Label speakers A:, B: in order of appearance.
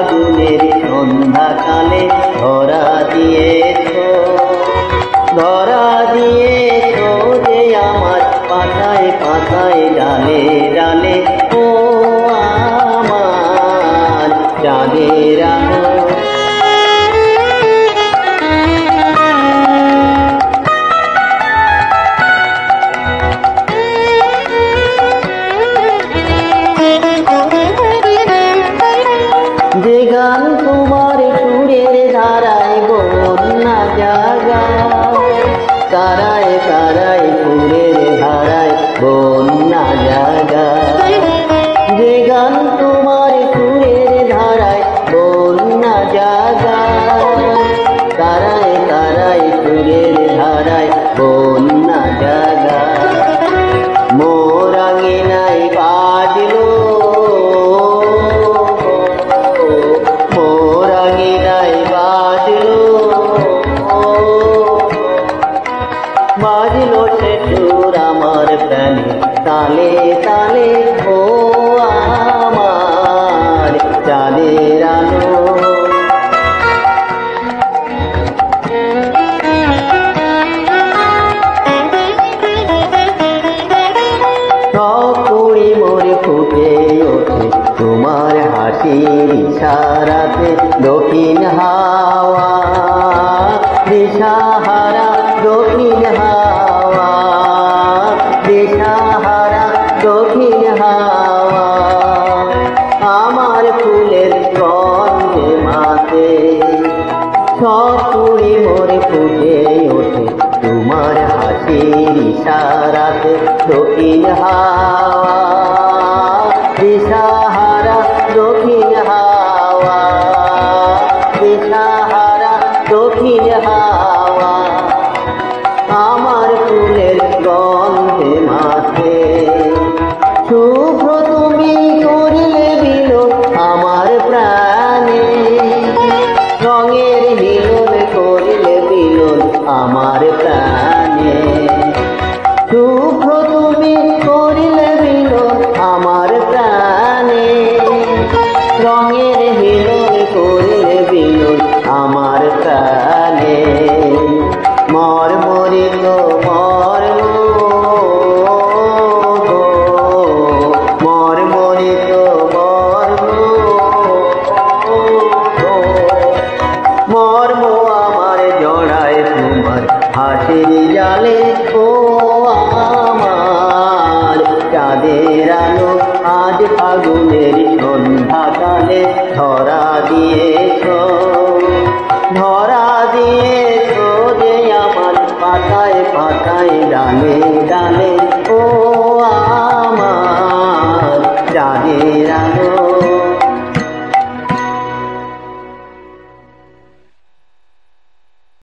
A: ফাগুনের সন্ধ্যাকালে ধরা দিয়েছো যে আমার পাতায় পাতায় ডালে ডালে ও আমার চাঁদের আলো। যে গান তোমার সুরের ধারায় বন্যা জাগায়, তারায় তারায় সুরের ধারায় বন্যা জাগায়। যে গান তোমার সুরের ধারায় বন্যা জাগায়, তারায় তারায় সুরের ধারায় বন্যা জাগায়। মোর আঙিনায় বাজলো বাজলো সে সুর আমার প্রাণে তালে তালে ও আমার চাঁদের আলো। সব কুড়ি মোর ফুটে ওঠে তোমার হাসির ইশারাতে, দক্ষিণ হাওয়া দিশাহারা দক্ষিণ হাওয়া, দিশাহারা দক্ষিণ হাওয়া। আমার ফুলের গন্ধে মাতে সব কুড়ি মোরে ফুটে ওঠে তোমার হাসির ইশারাতে, দক্ষিণ হাওয়া দিশাহারা দক্ষিণ হাওয়া, দিশাহারা দক্ষিণ হাওয়া। আমার ফুলের গন্ধে মাথে শুভ্র তুমি করিলে বিলোপ আমার প্রাণে, রঙের মিলন করিলে বিলোপ আমার প্রাণে। শুভ্র তুমি করিলে বিলোপ আমার প্রাণে, রঙের মিলন করিলে বিলোপ আমার প্রাণে। মর্মরিত মর্মরিত মর্ম আমার জড়ায় তোমার হাসির জালে ও আমার চাঁদের আলো। আজ ফাগুনের সন্ধ্যাকালে ধরা দিয়েছো যে আমার পাতায় পাতায় ডালে ডালে